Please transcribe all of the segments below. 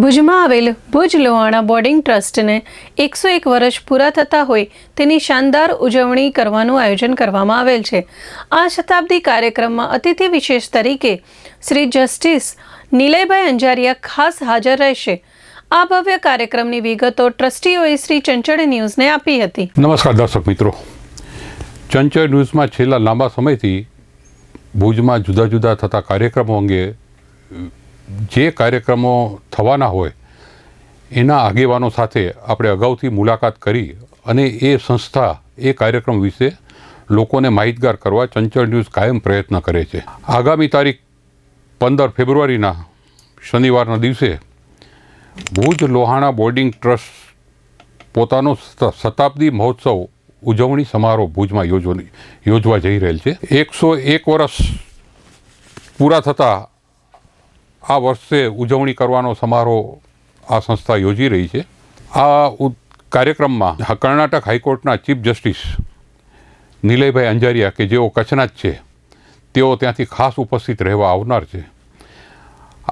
ભુજમાં આવેલ ભુજ લોહાણા બોર્ડિંગ ટ્રસ્ટને 101 વર્ષ પૂરા થતા હોય તેની શાનદાર ઉજવણી કરવાનું આયોજન કરવામાં આવેલ છે। આ શતાબ્દી કાર્યક્રમમાં અતિથિ વિશેષ તરીકે શ્રી જસ્ટિસ નીલયભાઈ અંજારિયા ખાસ હાજર રહેશે। આ ભવ્ય કાર્યક્રમની વિગતો ટ્રસ્ટીઓએ શ્રી ચંચળ ન્યૂઝને આપી હતી। નમસ્કાર દર્શક મિત્રો, ચંચળ ન્યૂઝમાં છેલ્લા લાંબા સમયથી ભુજમાં જુદા જુદા થતા કાર્યક્રમો અંગે જે કાર્યક્રમો થવાના હોય એના આગેવાનો સાથે આપણે અગાઉથી મુલાકાત કરી અને એ સંસ્થા એ કાર્યક્રમ વિશે લોકોને માહિતગાર કરવા ચંચળ ન્યૂઝ કાયમ પ્રયત્ન કરે છે। આગામી તારીખ 15 ફેબ્રુઆરીના શનિવારના દિવસે ભુજ લોહાણા બોર્ડિંગ ટ્રસ્ટ પોતાનો શતાબ્દી મહોત્સવ ઉજવણી સમારોહ ભુજમાં યોજવા જઈ રહેલ છે। 101 વર્ષ પૂરા થતાં આ વર્ષે ઉજવણી કરવાનો સમારોહ આ સંસ્થા યોજી રહી છે। આ કાર્યક્રમમાં કર્ણાટક હાઈકોર્ટના ચીફ જસ્ટિસ નીલયભાઈ અંજારિયા કે જેઓ કચ્છના જ છે તેઓ ત્યાંથી ખાસ ઉપસ્થિત રહેવા આવનાર છે।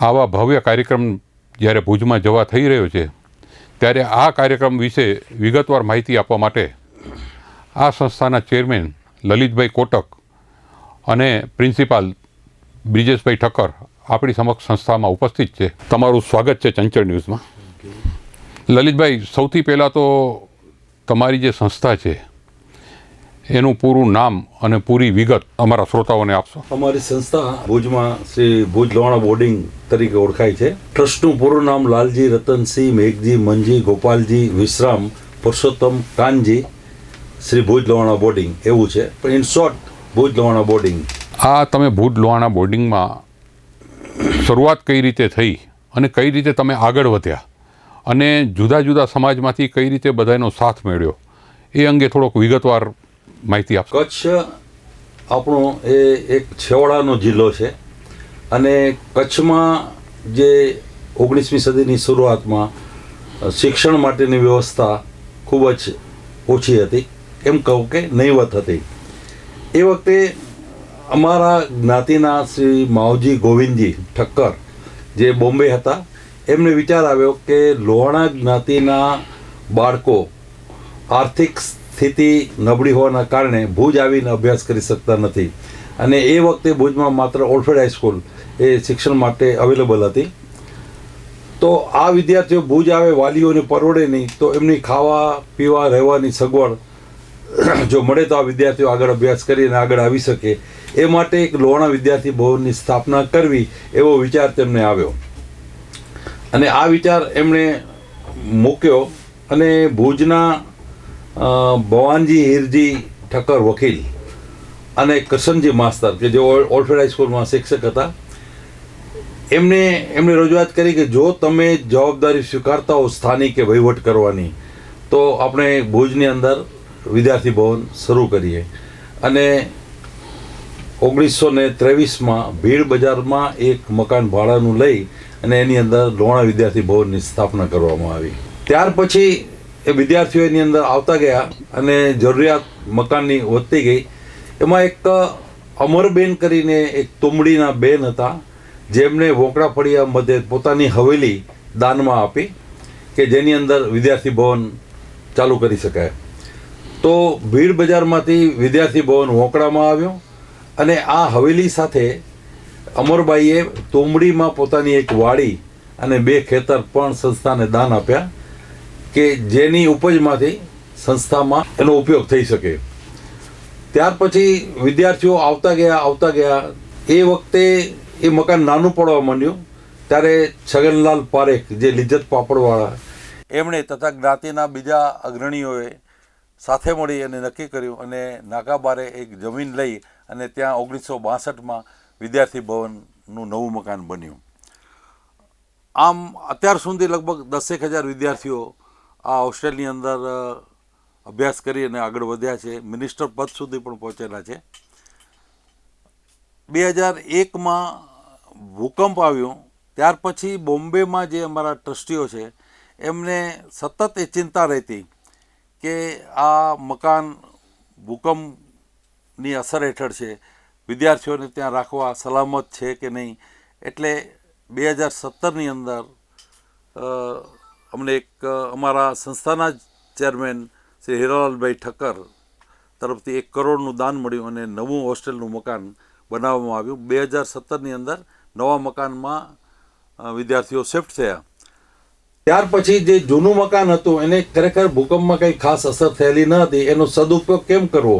આવા ભવ્ય કાર્યક્રમ જ્યારે ભુજમાં જવા થઈ રહ્યો છે ત્યારે આ કાર્યક્રમ વિશે વિગતવાર માહિતી આપવા માટે આ સંસ્થાના ચેરમેન લલિતભાઈ કોટક અને પ્રિન્સિપાલ બ્રિજેશભાઈ ઠક્કર આપણી સમક્ષ સંસ્થામાં ઉપસ્થિત છે। તમારું સ્વાગત છે ચંચળ ન્યૂઝમાં। લલિતભાઈ, સૌથી પહેલાં તો તમારી જે સંસ્થા છે એનું પૂરું નામ અને પૂરી વિગત અમારા શ્રોતાઓને આપશો। અમારી સંસ્થા ભુજમાં શ્રી ભુજ લોહાણા બોર્ડિંગ તરીકે ઓળખાય છે। ટ્રસ્ટનું પૂરું નામ લાલજી રતનસિંહ મેઘજી મંજી ગોપાલજી વિશ્રામ પુરુષોત્તમ કાનજી શ્રી ભુજ લોહાણા બોર્ડિંગ એવું છે, પણ in short Bhuj Lohana boarding. આ તમે ભુજ લોહાણા બોર્ડિંગમાં શરૂઆત કઈ રીતે થઈ અને કઈ રીતે તમે આગળ વધ્યા અને જુદા જુદા સમાજમાંથી કઈ રીતે બધાનો સાથ મેળવ્યો એ અંગે થોડોક વિગતવાર માહિતી આપશો। કચ્છ આપણો એ એક છેવાડાનો જિલ્લો છે અને કચ્છમાં જે 19મી સદીની શરૂઆતમાં શિક્ષણ માટેની વ્યવસ્થા ખૂબ જ ઓછી હતી, એમ કહું કે નહીવત હતી। એ વખતે અમારા જ્ઞાતિના શ્રી માવજી ગોવિંદજી ઠક્કર જે બોમ્બે હતા એમને વિચાર આવ્યો કે લોહાણા જ્ઞાતિના બાળકો આર્થિક સ્થિતિ નબળી હોવાના કારણે ભુજ આવીને અભ્યાસ કરી શકતા નથી અને એ વખતે ભુજમાં માત્ર ઓલ્ફેડ હાઈસ્કૂલ એ શિક્ષણ માટે અવેલેબલ હતી। તો આ વિદ્યાર્થીઓ ભુજ આવે, વાલીઓને પરવડે નહીં, તો એમની ખાવા પીવા રહેવાની સગવડ જો મળે તો આ વિદ્યાર્થીઓ આગળ અભ્યાસ કરીને આગળ આવી શકે એ માટે એક લોહાણા વિદ્યાર્થી ભવનની સ્થાપના કરવી એવો વિચાર તેમને આવ્યો અને આ વિચાર એમણે મૂક્યો અને ભુજના ભવાનજી હીરજી ઠક્કર વકીલ અને કરશનજી માસ્તર કે જેઓ ઓલ્ફેડ હાઈસ્કૂલમાં શિક્ષક હતા એમણે રજૂઆત કરી કે જો તમે જવાબદારી સ્વીકારતા હો સ્થાનિકે વહીવટ કરવાની તો આપણે ભુજની અંદર વિદ્યાર્થી ભવન શરૂ કરીએ અને 1923માં ભીડ બજારમાં એક મકાન ભાડાનું લઈ અને એની અંદર લોહાણા વિદ્યાર્થી ભવનની સ્થાપના કરવામાં આવી। ત્યાર પછી એ વિદ્યાર્થીઓ એની અંદર આવતા ગયા અને જરૂરિયાત મકાનની વધતી ગઈ। એમાં એક અમરબેન કરીને એક તુમડીના બેન હતા જેમણે વોંકડા ફળિયા મધ્યે પોતાની હવેલી દાનમાં આપી કે જેની અંદર વિદ્યાર્થી ભવન ચાલુ કરી શકાય। તો ભીડ બજારમાંથી વિદ્યાર્થી ભવન વોંકડામાં આવ્યો અને આ હવેલી સાથે અમરબાઈએ તોમડીમાં પોતાની એક વાડી અને 2 ખેતર પણ સંસ્થાને દાન આપ્યા કે જેની ઉપજમાંથી સંસ્થામાં એનો ઉપયોગ થઈ શકે। ત્યાર પછી વિદ્યાર્થીઓ આવતા ગયા એ વખતે એ મકાન નાનું પડવા માંડ્યું ત્યારે છગનલાલ પારેખ જે લિજ્જત પાપડવાળા એમણે તથા જ્ઞાતિના બીજા અગ્રણીઓએ સાથે મળી અને નક્કી કર્યું અને નાકાબારે એક જમીન લઈ અને ત્યાં 1962માં વિદ્યાર્થી ભવનનું નવું મકાન બન્યું। આમ અત્યાર સુધી લગભગ 10,000 વિદ્યાર્થીઓ આ હોસ્ટેલની અંદર અભ્યાસ કરી અને આગળ વધ્યા છે, મિનિસ્ટર પદ સુધી પણ પહોંચેલા છે। 2001માં ભૂકંપ આવ્યો ત્યાર પછી બોમ્બેમાં જે અમારા ટ્રસ્ટીઓ છે એમને સતત એ ચિંતા રહેતી કે આ મકાન ભૂકંપની અસર હેઠળ છે, વિદ્યાર્થીઓને ત્યાં રાખવા સલામત છે કે નહીં। એટલે 2017ની અંદર અમને એક અમારા સંસ્થાના ચેરમેન શ્રી હીરાલાલભાઈ ઠક્કર તરફથી 1 કરોડનું દાન મળ્યું અને નવું હોસ્ટેલનું મકાન બનાવવામાં આવ્યું. 2017ની અંદર નવા મકાનમાં વિદ્યાર્થીઓ શિફ્ટ થયા. ત્યાર પછી જે જૂનું મકાન હતું એને ખરેખર ભૂકંપમાં કંઈ ખાસ અસર થયેલી ન હતી, એનો સદુપયોગ કેમ કરવો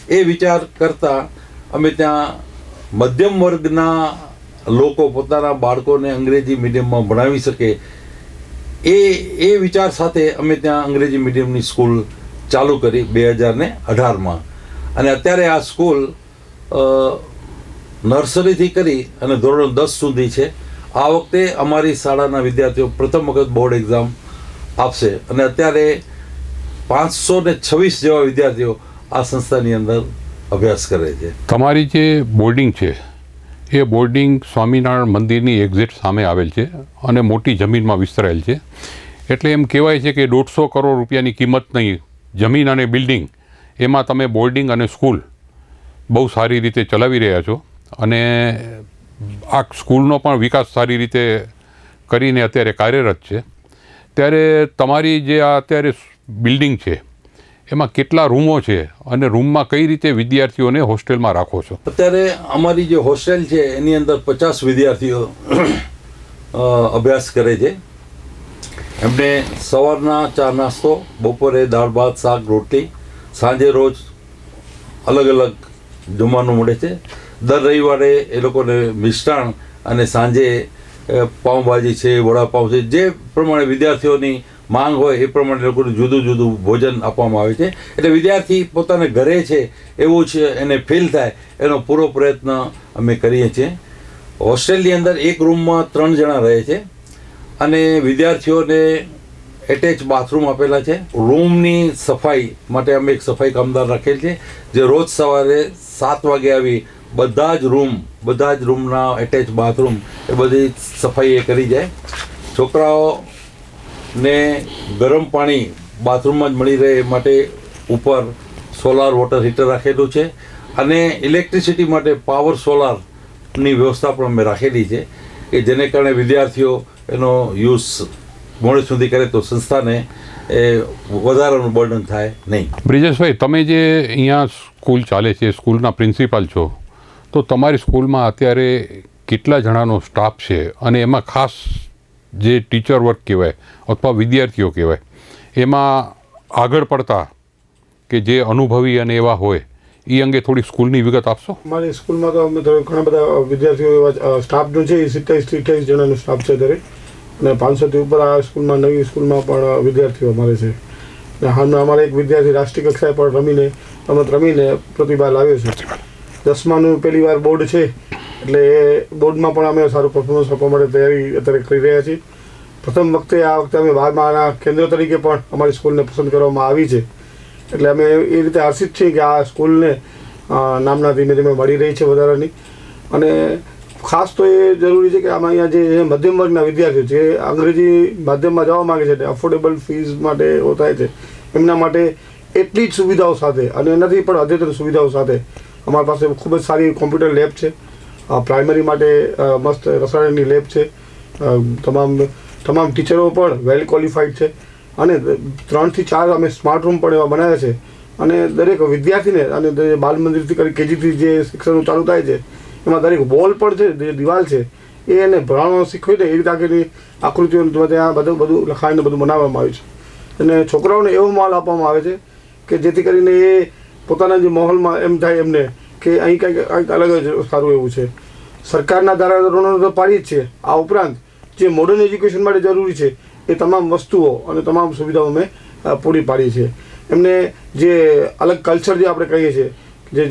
એ વિચાર કરતાં અમે ત્યાં મધ્યમ વર્ગના લોકો પોતાના બાળકોને અંગ્રેજી મીડિયમમાં ભણાવી શકે એ વિચાર સાથે અમે ત્યાં અંગ્રેજી મીડિયમની સ્કૂલ ચાલુ કરી 2018માં. અને અત્યારે આ સ્કૂલ નર્સરીથી કરી અને ધોરણ 10 સુધી છે. આ વખતે અમારી શાળાના વિદ્યાર્થીઓ પ્રથમ વખત બોર્ડ એક્ઝામ આપશે અને અત્યારે 526 જેવા વિદ્યાર્થીઓ આ સંસ્થાની અંદર અભ્યાસ કરે છે. તમારી જે બોર્ડિંગ છે એ બોર્ડિંગ સ્વામિનારાયણ મંદિરની એક્ઝેક્ટ સામે આવેલ છે અને મોટી જમીનમાં વિસ્તરાયેલ છે. એટલે એમ કહેવાય છે કે 150 કરોડ રૂપિયાની કિંમતની જમીન અને બિલ્ડિંગ એમાં તમે બોર્ડિંગ અને સ્કૂલ બહુ સારી રીતે ચલાવી રહ્યા છો અને આ સ્કૂલનો પણ વિકાસ સારી રીતે કરીને અત્યારે કાર્યરત છે. ત્યારે તમારી જે આ અત્યારે બિલ્ડિંગ છે એમાં કેટલા રૂમો છે અને રૂમમાં કઈ રીતે વિદ્યાર્થીઓને હોસ્ટેલમાં રાખો છો? અત્યારે અમારી જે હોસ્ટેલ છે એની અંદર 50 વિદ્યાર્થીઓ અભ્યાસ કરે છે. એમને સવારના ચા નાસ્તો, બપોરે દાળ ભાત શાક રોટલી, સાંજે રોજ અલગ અલગ જમવાનું મળે છે. દર રવિવારે એ લોકોને મિષ્ટાન અને સાંજે પાઉંભાજી છે, વડાપાઉં છે, જે પ્રમાણે વિદ્યાર્થીઓની માંગ હોય એ પ્રમાણે લોકોને જુદું જુદું ભોજન આપવામાં આવે છે. એટલે વિદ્યાર્થી પોતાને ઘરે છે એવું છે એને ફીલ થાય એનો પૂરો પ્રયત્ન અમે કરીએ છીએ. હોસ્ટેલની અંદર એક રૂમમાં 3 જણા રહે છે અને વિદ્યાર્થીઓને એટેચ બાથરૂમ આપેલા છે. રૂમની સફાઈ માટે અમે એક સફાઈ કામદાર રાખેલ છે જે રોજ સવારે 7 વાગે આવી બધા જ રૂમના એટેચ બાથરૂમ એ બધી સફાઈ એ કરી જાય. છોકરાઓને ગરમ પાણી બાથરૂમમાં જ મળી રહે એ માટે ઉપર સોલાર વોટર હીટર રાખેલું છે અને ઇલેક્ટ્રિસિટી માટે પાવર સોલારની વ્યવસ્થા પણ અમે રાખેલી છે કે જેને કારણે વિદ્યાર્થીઓ એનો યુઝ મોડે સુધી કરે તો સંસ્થાને એ વધારાનું બર્ડન થાય નહીં. બ્રિજેશભાઈ, તમે જે અહીંયા સ્કૂલ ચાલે છે, સ્કૂલના પ્રિન્સિપાલ છો, તો તમારી સ્કૂલમાં અત્યારે કેટલા જણાનો સ્ટાફ છે અને એમાં ખાસ જે ટીચર વર્ક કહેવાય અથવા વિદ્યાર્થીઓ કહેવાય એમાં આગળ પડતા કે જે અનુભવી અને એવા હોય એ અંગે થોડી સ્કૂલની વિગત આપશો? અમારી સ્કૂલમાં તો અમે ઘણા બધા વિદ્યાર્થીઓ એવા સ્ટાફનો છે, 27-28 જણાનો સ્ટાફ છે દરેક, અને 500થી ઉપર આ સ્કૂલમાં નવી સ્કૂલમાં પણ વિદ્યાર્થીઓ અમારે છે. અને હાલમાં અમારે એક વિદ્યાર્થી રાષ્ટ્રીય કક્ષાએ પણ રમત રમીને પ્રતિભા લાવ્યો છે. 10માનું પહેલી વાર બોર્ડ છે એટલે એ બોર્ડમાં પણ અમે સારું પરફોર્મન્સ આપવા માટે તૈયારી અત્યારે કરી રહ્યા છીએ. પ્રથમ વખતે આ વખતે અમે 12માના કેન્દ્ર તરીકે પણ અમારી સ્કૂલને પસંદ કરવામાં આવી છે. એટલે અમે એ રીતે હર્ષિત છીએ કે આ સ્કૂલને નામના ધીમે ધીમે મળી રહી છે વધારાની. અને ખાસ તો એ જરૂરી છે કે આમાં અહીંયા જે મધ્યમ વર્ગના વિદ્યાર્થીઓ જે અંગ્રેજી માધ્યમમાં જવા માગે છે, અફોર્ડેબલ ફીસ માટે થાય છે, એમના માટે એટલી જ સુવિધાઓ સાથે અને એનાથી પણ અદ્યતન સુવિધાઓ સાથે અમારી પાસે ખૂબ જ સારી કોમ્પ્યુટર લેબ છે, પ્રાઇમરી માટે મસ્ત રસાયણની લેબ છે, તમામ ટીચરો પણ વેલ ક્વોલિફાઈડ છે અને 3 થી 4 અમે સ્માર્ટ રૂમ પણ એવા બનાવ્યા છે. અને દરેક વિદ્યાર્થીને અને બાલ મંદિરથી કરી કેજીથી જે શિક્ષણ ચાલુ થાય છે એમાં દરેક વોલ પણ છે, જે દિવાલ છે એ એને ભણાવવાનું શીખવી દે એ રીતે આગળની આકૃતિઓ ત્યાં બધું લખાઈને બધું બનાવવામાં આવ્યું છે. અને છોકરાઓને એવો માલ આપવામાં આવે છે કે જેથી કરીને એ પોતાના જે માહોલમાં એમ થાય એમને કે અહીં કંઈક અલગ જ સારું એવું છે. સરકારના ધારાધોરણો તો પાડી જ છે, આ ઉપરાંત જે મોડર્ન એજ્યુકેશન માટે જરૂરી છે એ તમામ વસ્તુઓ અને તમામ સુવિધાઓ અમે પૂરી પાડી છે. એમને જે અલગ કલ્ચર જે આપણે કહીએ છીએ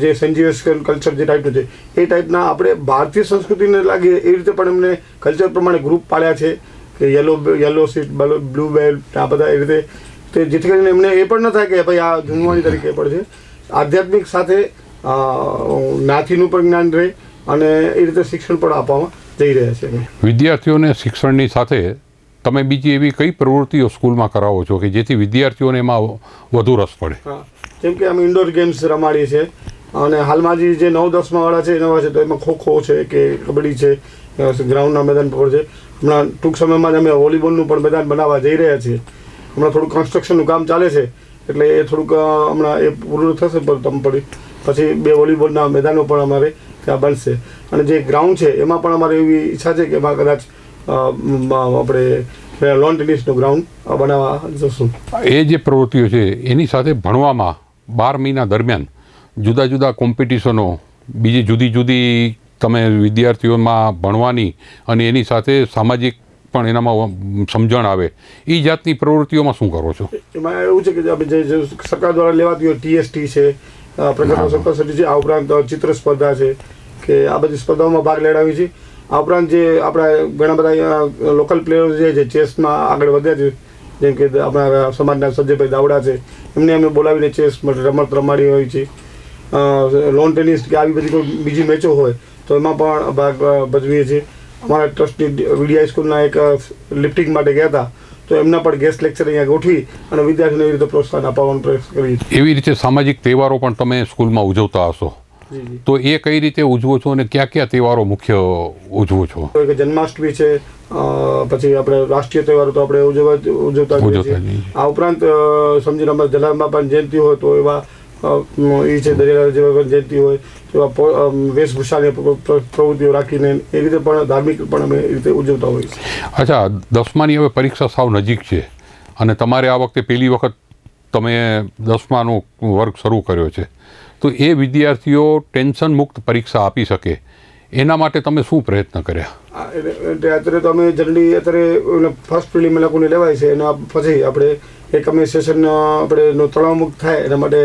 જે સેન્ટ કલ્ચર જે ટાઈપનું છે એ ટાઈપના આપણે ભારતીય સંસ્કૃતિને લાગે એ રીતે પણ એમને કલ્ચર પ્રમાણે ગ્રુપ પાડ્યા છે કે યલો સીટ, બ્લુ બેલ્ટ, આ બધા એ રીતે તે જેથી કરીને એમને એ પણ ન થાય કે ભાઈ આ જૂનવાણી તરીકે પણ છે. આધ્યાત્મિક સાથે નાથીનું પણ જ્ઞાન રહે અને એ રીતે શિક્ષણ પણ આપવામાં જઈ રહ્યા છે. વિદ્યાર્થીઓને શિક્ષણની સાથે તમે બીજી એવી કઈ પ્રવૃત્તિઓ સ્કૂલમાં કરાવો છો કે જેથી વિદ્યાર્થીઓને એમાં વધુ રસ પડે? હા, જેમ કે અમે ઇન્ડોર ગેમ્સ રમાડીએ છીએ અને હાલમાં જે 9-10માં વાળા છે નવા છે તો એમાં ખોખો છે કે કબડ્ડી છે, ગ્રાઉન્ડના મેદાન પર છે હમણાં ટૂંક સમયમાં જ અમે વોલીબોલનું પણ મેદાન બનાવવા જઈ રહ્યા છીએ. હમણાં થોડું કન્સ્ટ્રક્શનનું કામ ચાલે છે, એટલે એ થોડુંક હમણાં એ પૂરું થશે પછી 2 વોલીબોલના મેદાનો પણ અમારે ત્યાં બનશે. અને જે ગ્રાઉન્ડ છે એમાં પણ અમારે એવી ઈચ્છા છે કે એમાં કદાચ આપણે લોન ટેનિસનું ગ્રાઉન્ડ બનાવવા જશું. એ જે પ્રવૃત્તિઓ છે એની સાથે ભણવામાં 12 મહિના દરમિયાન જુદા જુદા કોમ્પિટિશનો, બીજી જુદી જુદી તમે વિદ્યાર્થીઓમાં ભણવાની અને એની સાથે સામાજિક પણ એનામાં સમજણ આવે, એ જાતની પ્રવૃત્તિઓમાં શું કરો છો? એમાં એવું છે કે આપણે જે સરકાર દ્વારા લેવાતી હોય TST છે, પ્રજ્ઞા સંપત્તિ છે, આ ઉપરાંત ચિત્ર સ્પર્ધા છે કે આ બધી સ્પર્ધાઓમાં ભાગ લેવડાવી છે. આ ઉપરાંત જે આપણા ઘણા બધા લોકલ પ્લેયરો છે જે ચેસમાં આગળ વધ્યા છે, જેમ કે આપણા સમાજના સંજયભાઈ દાવડા છે, એમને અમે બોલાવીને ચેસ રમત રમાડી હોય છે. લોન ટેનિસ કે આવી બધી કોઈ બીજી મેચો હોય તો એમાં પણ ભાગ ભજવીએ છીએ. અમારા ટ્રસ્ટની VDI સ્કૂલના એક લિફ્ટિંગ માટે ગયા હતા, તો એમના પણ ગેસ્ટ લેક્ચર અહીંયા ગોઠવી અને વિદ્યાર્થીઓને એવી રીતે પ્રોત્સાહન આપવાનો પ્રયાસ કરીએ છીએ. એવી રીતે સામાજિક તહેવારો પણ તમે સ્કૂલમાં ઉજવતા હશો, તો એ કઈ રીતે ઉજવો છો અને કયા કયા તહેવારો મુખ્ય ઉજવો છો? જન્માષ્ટમી છે, પછી આપણે રાષ્ટ્રીય તહેવારો તો આપણે ઉજવતા હોઈએ છીએ. આ ઉપરાંત સમજીને અમારે જલારામ બાપાની જયંતિ હોય તો એવા એ છે, દરિયાલાલ જેવા જયંતિ હોય એવા વેશભૂષાની પ્રવૃત્તિઓ રાખીને એ રીતે પણ ધાર્મિક પણ અમે એ રીતે ઉજવતા હોઈએ છીએ. અચ્છા, 10માની હવે પરીક્ષા સાવ નજીક છે અને તમારે આ વખતે પહેલી વખત તમે 10માનો વર્ગ શરૂ કર્યો છે, તો એ વિદ્યાર્થીઓ ટેન્શન મુક્ત પરીક્ષા આપી શકે એના માટે તમે શું પ્રયત્ન કર્યા? અત્યારે તો અમે જનરલી અત્યારે ફર્સ્ટ પ્રિલિમ લોકોને લેવાય છે, એના પછી આપણે એક અમે સેશન આપણે તણાવમુક્ત થાય એના માટે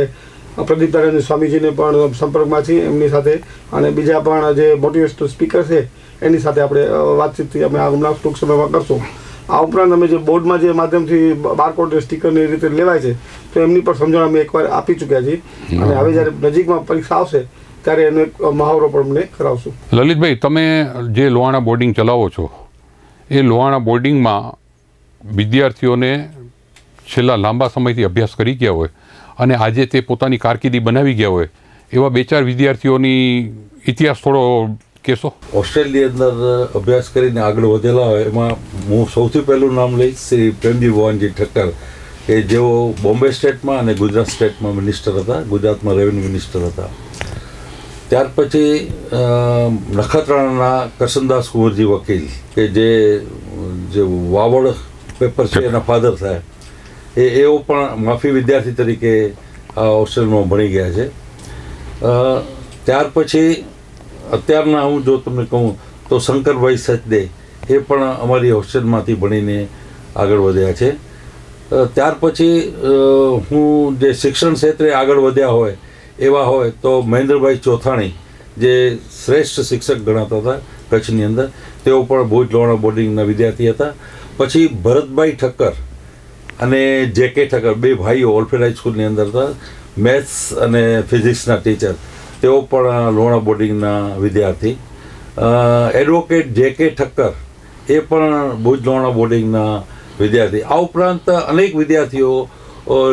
પ્રદીપ્તાનંદ સ્વામીજીને પણ સંપર્કમાં છીએ, એમની સાથે અને બીજા પણ જે મોટિવેશનલ સ્પીકર છે એની સાથે આપણે વાતચીતથી અમે હમણાં ટૂંક સમયમાં કરશું. આ ઉપરાંત અમે જે બોર્ડમાં જે માધ્યમથી બારકોડ સ્ટીકરની રીતે લેવાય છે તો એમની પણ સમજણ અમે એકવાર આપી ચૂક્યા છીએ અને હવે જ્યારે નજીકમાં પરીક્ષા આવશે ત્યારે એનો એક મહાવરો પણ અમને કરાવશું. લલિતભાઈ, તમે જે લોહાણા બોર્ડિંગ ચલાવો છો એ લોહાણા બોર્ડિંગમાં વિદ્યાર્થીઓને છેલ્લા લાંબા સમયથી અભ્યાસ કરી ગયા હોય અને આજે તે પોતાની કારકિર્દી બનાવી ગયા હોય એવા 2-4 વિદ્યાર્થીઓની ઇતિહાસ થોડો કહેશો? હોસ્ટેલની અંદર અભ્યાસ કરીને આગળ વધેલા હોય એમાં હું સૌથી પહેલું નામ લઈશ શ્રી પ્રેમજી ભવાનજી ઠક્કર, કે જેઓ બોમ્બે સ્ટેટમાં અને ગુજરાત સ્ટેટમાં મિનિસ્ટર હતા, ગુજરાતમાં રેવન્યુ મિનિસ્ટર હતા. ત્યાર પછી નખત્રાણાના કરશનદાસ કુંવરજી વકીલ, કે જે વાવડ પેપર છે એના ફાધર થાય, એઓ પણ માફી વિદ્યાર્થી તરીકે આ હોસ્ટેલમાં ભણી ગયા છે. ત્યાર પછી અત્યારના હું જો તમને કહું તો શંકરભાઈ સચદે, એ પણ અમારી હોસ્ટેલમાંથી ભણીને આગળ વધ્યા છે. ત્યાર પછી હું જે શિક્ષણ ક્ષેત્રે આગળ વધ્યા હોય એવા હોય તો મહેન્દ્રભાઈ ચોથાણી, જે શ્રેષ્ઠ શિક્ષક ગણાતા હતા કચ્છની અંદર, તેઓ પણ ભુજ લોહાણા બોર્ડિંગના વિદ્યાર્થી હતા. પછી ભરતભાઈ ઠક્કર અને JK ઠક્કર, 2 ભાઈઓ ઓલફેડ હાઈસ્કૂલની અંદર હતા, મેથ્સ અને ફિઝિક્સના ટીચર, તેઓ પણ લોહાણા બોર્ડિંગના વિદ્યાર્થી. એડવોકેટ JK ઠક્કર, એ પણ ભુજ લોહાણા બોર્ડિંગના વિદ્યાર્થી. આ ઉપરાંત અનેક વિદ્યાર્થીઓ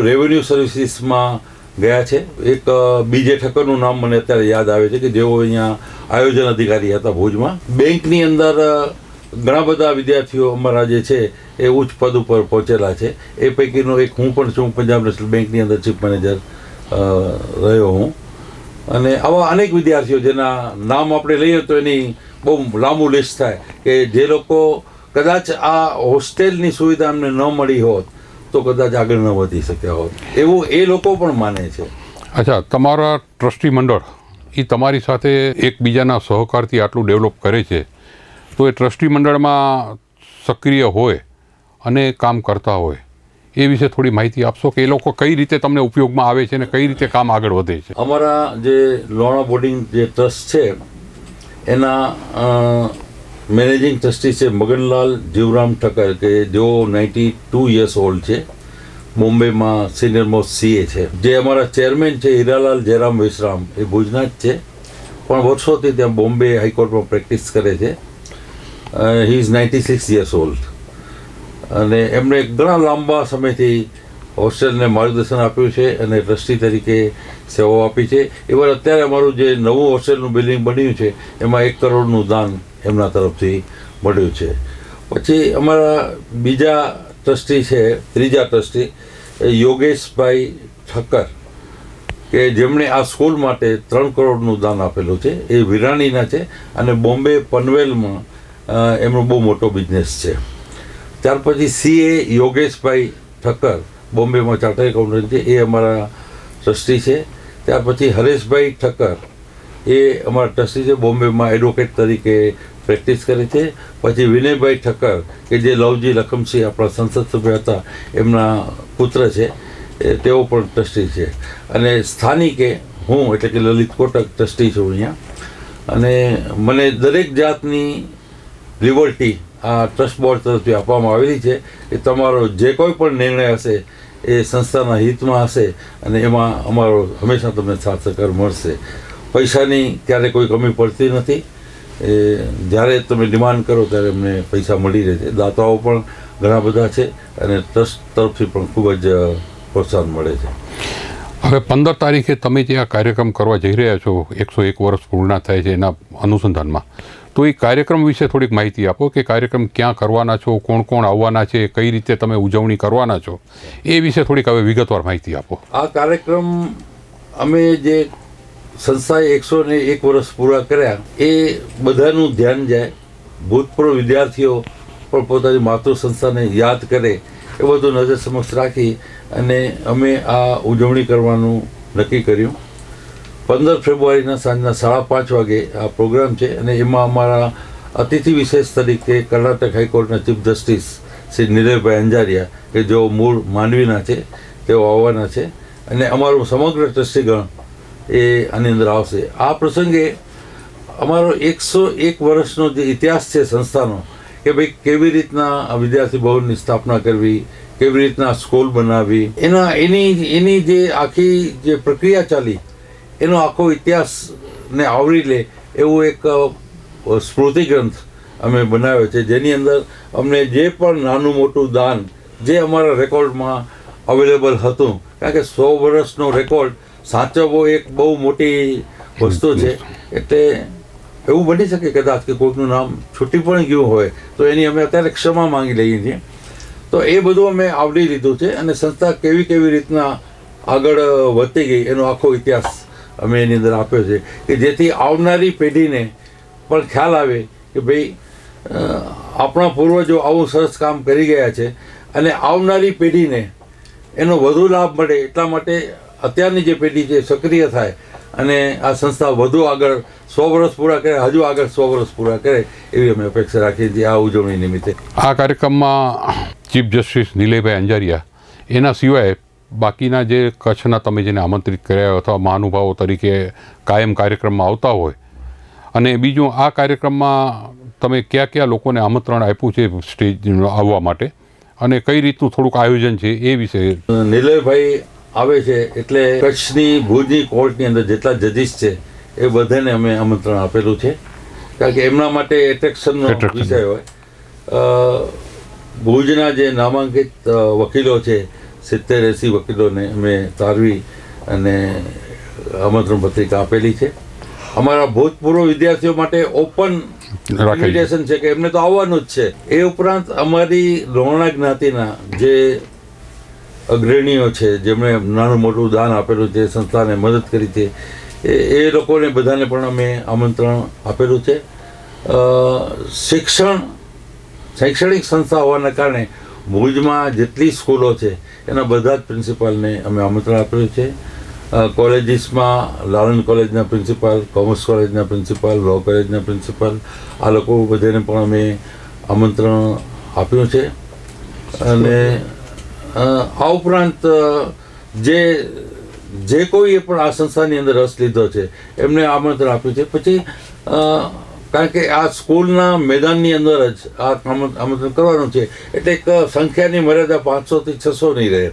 રેવન્યુ સર્વિસીસમાં ગયા છે. એક BJ ઠક્કરનું નામ મને અત્યારે યાદ આવે છે, કે જેઓ અહીંયા આયોજન અધિકારી હતા ભુજમાં. બેંકની અંદર ઘણા બધા વિદ્યાર્થીઓ અમારા જે છે એ ઉચ્ચ પદ ઉપર પહોંચેલા છે. એ પૈકીનો એક હું પણ છું, પંજાબ નેશનલ બેંકની અંદર ચીફ મેનેજર રહ્યો હું. અને આવા અનેક વિદ્યાર્થીઓ જેના નામ આપણે લઈએ તો એની બહુ લાંબુ લિસ્ટ થાય, કે જે લોકો કદાચ આ હોસ્ટેલની સુવિધા અમને ન મળી હોત તો કદાચ આગળ ન વધી શક્યા હોત, એવું એ લોકો પણ માને છે. અચ્છા, તમારા ટ્રસ્ટી મંડળ એ તમારી સાથે એકબીજાના સહકારથી આટલું ડેવલપ કરે છે, તો એ ટ્રસ્ટી મંડળમાં સક્રિય હોય અને કામ કરતા હોય એ વિશે થોડી માહિતી આપશો, કે એ લોકો કઈ રીતે તમને ઉપયોગમાં આવે છે અને કઈ રીતે કામ આગળ વધે છે? અમારા જે લોહાણા બોર્ડિંગ જે ટ્રસ્ટ છે એના મેનેજિંગ ટ્રસ્ટી છે મગનલાલ જીવરામ ઠક્કર, કે જેઓ 92 યર્સ ઓલ્ડ છે, બોમ્બેમાં સિનિયર મોસ્ટ CA છે. જે અમારા ચેરમેન છે હીરાલાલ જયરામ વિશ્રામ, એ ભુજના જ છે, પણ વર્ષોથી ત્યાં બોમ્બે હાઈકોર્ટમાં પ્રેક્ટિસ કરે છે. હી ઇઝ 96 યર્સ ઓલ્ડ અને એમણે ઘણા લાંબા સમયથી હોસ્ટેલને માર્ગદર્શન આપ્યું છે અને ટ્રસ્ટી તરીકે સેવાઓ આપી છે. એવા અત્યારે અમારું જે નવું હોસ્ટેલનું બિલ્ડિંગ બન્યું છે એમાં 1 કરોડનું દાન એમના તરફથી મળ્યું છે. પછી અમારા બીજા ટ્રસ્ટી છે, ત્રીજા ટ્રસ્ટી યોગેશભાઈ ઠક્કર, કે જેમણે આ સ્કૂલ માટે 3 કરોડનું દાન આપેલું છે. એ વિરાણીના છે અને બોમ્બે પનવેલમાં એમનો બહુ મોટો બિઝનેસ છે. ત્યાર પછી CA યોગેશભાઈ ઠક્કર, બોમ્બેમાં ચાર્ટર્ડ એકાઉન્ટન્ટ છે, એ અમારા ટ્રસ્ટી છે. ત્યાર પછી હરેશભાઈ ઠક્કર, એ અમારા ટ્રસ્ટી છે, બોમ્બેમાં એડવોકેટ તરીકે પ્રેક્ટિસ કરે છે. પછી વિનયભાઈ ઠક્કર, કે જે લવજી લખમસિંહ આપણા સંસદ સભ્ય હતા, એમના પુત્ર છે, તેઓ પણ ટ્રસ્ટી છે. અને સ્થાનિકે હું એટલે કે લલિત કોટક ટ્રસ્ટી છું અહીંયા. અને મને દરેક જાતની લિબર્ટી આ ટ્રસ્ટ બોર્ડ તરફથી આપવામાં આવેલી છે કે તમારો જે કોઈ પણ નિર્ણય હશે એ સંસ્થાના હિતમાં હશે અને એમાં અમારો હંમેશા તમને સાથ સહકાર મળશે. પૈસાની ક્યારે કોઈ કમી પડતી નથી. એ જ્યારે તમે ડિમાન્ડ કરો ત્યારે અમને પૈસા મળી રહે છે. દાતાઓ પણ ઘણા બધા છે અને ટ્રસ્ટ તરફથી પણ ખૂબ જ પ્રોત્સાહન મળે છે. હવે 15 તારીખે તમે જે આ કાર્યક્રમ કરવા જઈ રહ્યા છો, 101 વર્ષ પૂર્ણ થાય છે એના અનુસંધાનમાં, તો એ કાર્યક્રમ વિશે થોડીક માહિતી આપો કે કાર્યક્રમ ક્યાં કરવાના છો, કોણ કોણ આવવાના છે, કઈ રીતે તમે ઉજવણી કરવાના છો, એ વિશે થોડીક હવે વિગતવાર માહિતી આપો. આ કાર્યક્રમ અમે જે સંસ્થાએ 101 વર્ષ પૂરા કર્યા એ બધાનું ધ્યાન જાય, ભૂતપૂર્વ વિદ્યાર્થીઓ પણ પોતાની માતૃ સંસ્થાને યાદ કરે, એ બધું નજર સમક્ષ રાખી અને અમે આ ઉજવણી કરવાનું નક્કી કર્યું. 15 ફેબ્રુઆરીના સાંજના 5:30 વાગે આ પ્રોગ્રામ છે અને એમાં અમારા અતિથિ વિશેષ તરીકે કર્ણાટક હાઈકોર્ટના ચીફ જસ્ટિસ શ્રી નિલેશભાઈ અંજારિયા, કે જેઓ મૂળ માંડવીના છે, તેઓ આવવાના છે. અને અમારું સમગ્ર ટ્રસ્ટીગણ એ આની અંદર આવશે. આ પ્રસંગે અમારો 101 વર્ષનો જે ઇતિહાસ છે સંસ્થાનો, કે ભાઈ કેવી રીતના વિદ્યાર્થી ભવનની સ્થાપના કરવી, કેવી રીતના સ્કૂલ બનાવવી, એની જે આખી જે પ્રક્રિયા ચાલી, એનો આખો ઇતિહાસને આવરી લે એવું એક સ્મૃતિ ગ્રંથ અમે બનાવ્યો છે, જેની અંદર અમને જે પણ નાનું મોટું દાન જે અમારા રેકોર્ડમાં અવેલેબલ હતું, કારણ કે 100 વર્ષનો રેકોર્ડ સાચવવો એક બહુ મોટી વસ્તુ છે. એટલે એવું બની શકે કદાચ કે કોઈકનું નામ છૂટી પણ ગયું હોય તો એની અમે અત્યારે ક્ષમા માંગી લઈએ છીએ. તો એ બધું અમે આવરી લીધું છે અને સંસ્થા કેવી રીતના આગળ વધતી ગઈ એનો આખો ઇતિહાસ અમે એની અંદર આપ્યો છે, કે જેથી આવનારી પેઢીને પણ ખ્યાલ આવે કે ભાઈ આપણા પૂર્વજો આવું સરસ કામ કરી ગયા છે અને આવનારી પેઢીને એનો વધુ લાભ મળે એટલા માટે અત્યારની જે પેઢી છે સક્રિય થાય અને આ સંસ્થા વધુ આગળ 100 વર્ષ પૂરા કરે, હજુ આગળ 100 વર્ષ પૂરા કરે એવી અમે અપેક્ષા રાખીએ છીએ આ ઉજવણી નિમિત્તે. આ કાર્યક્રમમાં ચીફ જસ્ટિસ નિલેશભાઈ અંજારિયા, એના સિવાય બાકીના જે કચ્છના તમે જેને આમંત્રિત કર્યા અથવા મહાનુભાવો તરીકે કાયમ કાર્યક્રમમાં આવતા હોય, અને બીજું આ કાર્યક્રમમાં તમે કયા લોકોને આમંત્રણ આપ્યું છે સ્ટેજ આવવા માટે અને કઈ રીતનું થોડુંક આયોજન છે એ વિશે. નિલેશભાઈ આવે છે એટલે કચ્છની ભુજની કોર્ટની અંદર જેટલા જજીસ છે એ બધાને અમે આમંત્રણ આપેલું છે, કારણ કે એમના માટે એટ્રેક્શનનો વિષય હોય. ભુજના જે નામાંકિત વકીલો છે 70-80 વકીલોને અમે તારવી અને આમંત્રણ પત્રિકા આપેલી છે. અમારા ભૂતપૂર્વ વિદ્યાર્થીઓ માટે ઓપન ઇન્વિટેશન છે કે એમને તો આવવાનું જ છે. એ ઉપરાંત અમારી લોહાણા જ્ઞાતિના જે અગ્રણીઓ છે, જેમણે નાનું મોટું દાન આપેલું છે, સંસ્થાને મદદ કરી છે, એ લોકોને બધાને પણ અમે આમંત્રણ આપેલું છે. શૈક્ષણિક સંસ્થા હોવાના કારણે ભુજમાં જેટલી સ્કૂલો છે એના બધા જ પ્રિન્સિપાલને અમે આમંત્રણ આપેલું છે. કોલેજીસમાં લાલન કોલેજના પ્રિન્સિપાલ, કોમર્સ કોલેજના પ્રિન્સિપાલ, લો કોલેજના પ્રિન્સિપાલ, આ લોકો બધાને પણ અમે આમંત્રણ આપ્યું છે. અને આ ઉપરાંત જે કોઈએ પણ આ સંસ્થાની અંદર રસ લીધો છે એમને આમંત્રણ આપ્યું છે. પછી કારણ કે આ સ્કૂલના મેદાનની અંદર જ આ આમંત્રણ કરવાનું છે એટલે એક સંખ્યાની મર્યાદા 500 થી 600 નહીં રહે,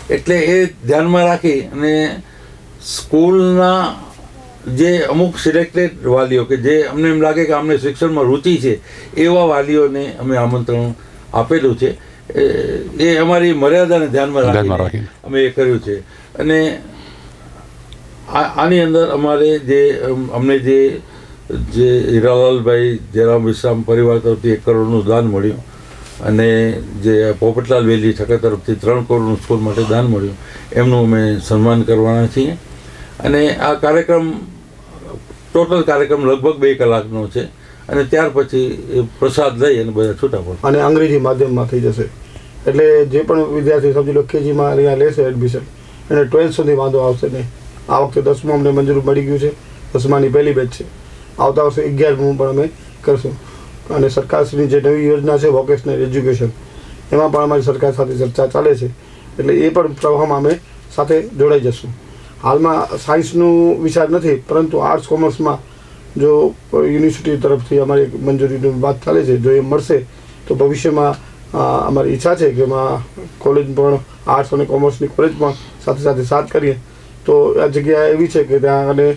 એટલે એ ધ્યાનમાં રાખી અને સ્કૂલના જે અમુક સિલેક્ટેડ વાલીઓ કે જે અમને એમ લાગે કે અમને શિક્ષણમાં રુચિ છે એવા વાલીઓને અમે આમંત્રણ આપેલું છે. એ અમારી મર્યાદાને ધ્યાનમાં રાખીને અમે એ કર્યું છે. અને આની અંદર અમારે અમને જે જે હીરાલાલભાઈ જયરામ વિશ્રામ પરિવાર તરફથી 1 કરોડનું દાન મળ્યું અને જે પોપટલાલ વેલી ઠક્કર તરફથી 3 કરોડનું સ્કૂલ માટે દાન મળ્યું, એમનું અમે સન્માન કરવાના છીએ. અને આ કાર્યક્રમ ટોટલ કાર્યક્રમ લગભગ 2 કલાકનો છે અને ત્યાર પછી પ્રસાદ લઈ અને બધા છૂટા પડે. અને અંગ્રેજી માધ્યમમાં થઈ જશે, એટલે જે પણ વિદ્યાર્થી સમજી લો કેજીમાં અહીંયા લેશે એડમિશન એને 12th સુધી વાંધો આવશે નહીં. આ વખતે 10મું અમને મંજૂર મળી ગયું છે, 10માની પહેલી બેચ છે. આવતા વર્ષે 11મું પણ અમે કરશું. અને સરકારશ્રીની જે નવી યોજના છે વોકેશનલ એજ્યુકેશન, એમાં પણ અમારી સરકાર સાથે ચર્ચા ચાલે છે, એટલે એ પણ પ્રવાહમાં અમે સાથે જોડાઈ જશું. હાલમાં સાયન્સનું વિચાર નથી, પરંતુ આર્ટ્સ કોમર્સમાં જો યુનિવર્સિટી તરફથી અમારી મંજૂરીની વાત ચાલે છે, જો એ મળશે તો ભવિષ્યમાં અમારી ઈચ્છા છે કે એમાં કોલેજ પણ આર્ટ્સ અને કોમર્સની કોલેજ પણ સાથે સાથ કરીએ. તો આ જગ્યા એવી છે કે ત્યાં અને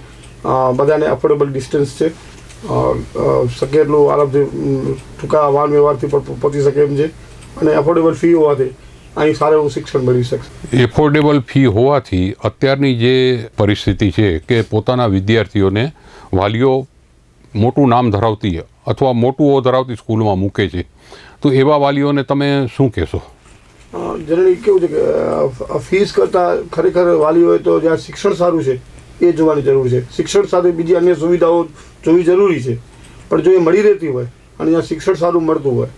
બધાને અફોર્ડેબલ ડિસ્ટન્સ છે, શક્ય એટલું આરામથી ટૂંકા વાહન વ્યવહારથી પણ પહોંચી શકે એમ છે, અને અફોર્ડેબલ ફી હોવાથી અહીં સારું એવું શિક્ષણ મળી શકશે. એફોર્ડેબલ ફી હોવાથી અત્યારની જે પરિસ્થિતિ છે કે પોતાના વિદ્યાર્થીઓને વાલીઓ મોટું નામ ધરાવતી અથવા મોટું ધરાવતી સ્કૂલમાં મૂકે છે, તો એવા વાલીઓને તમે શું કહેશો? જનરલી કેવું છે કે ફીસ કરતાં ખરેખર વાલીઓએ તો જ્યાં શિક્ષણ સારું છે એ જોવાની જરૂર છે. શિક્ષણ સાથે બીજી અન્ય સુવિધાઓ જોવી જરૂરી છે, પણ જો એ મળી રહેતી હોય અને જ્યાં શિક્ષણ સારું મળતું હોય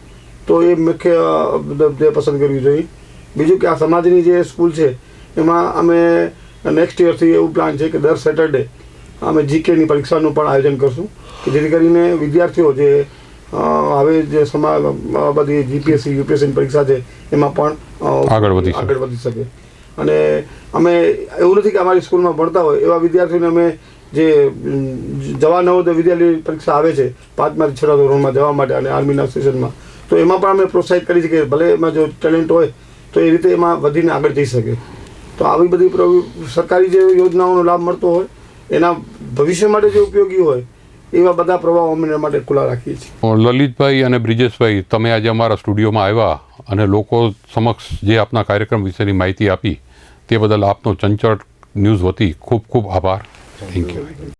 તો એ મુખ્ય પસંદ કરવી જોઈએ. બીજું કે આ સમાજની જે સ્કૂલ છે એમાં અમે નેક્સ્ટ યરથી એવું પ્લાન છે કે દર સેટરડે અમે જીકેની પરીક્ષાનું પણ આયોજન કરશું, કે જેથી કરીને વિદ્યાર્થીઓ જે હવે જે બધી જીપીએસસી યુપીએસસીની પરીક્ષા છે એમાં પણ આગળ વધી શકે. અને અમે એવું નથી કે અમારી સ્કૂલમાં ભણતા હોય એવા વિદ્યાર્થીઓને અમે જે જવા નવોદય વિદ્યાલય પરીક્ષા આવે છે 5માંથી 6 ધોરણમાં જવા માટે અને આર્મીના સ્ટેશનમાં, તો એમાં પણ અમે પ્રોત્સાહિત કરી શકીએ, ભલે એમાં જો ટેલેન્ટ હોય તો એ રીતે એમાં વધીને આગળ જઈ શકે. તો આવી બધી સરકારી જે યોજનાઓનો લાભ મળતો હોય એના ભવિષ્ય માટે જે ઉપયોગી હોય એવા બધા પ્રવાહો અમે માટે ખુલ્લા રાખીએ છીએ. લલિતભાઈ અને બ્રિજેશભાઈ, તમે આજે અમારા સ્ટુડિયોમાં આવ્યા અને લોકો સમક્ષ જે આપના કાર્યક્રમ વિશેની માહિતી આપી તે બદલ આપનો ચંચળ ન્યૂઝ વતી ખૂબ ખૂબ આભાર. Thank you.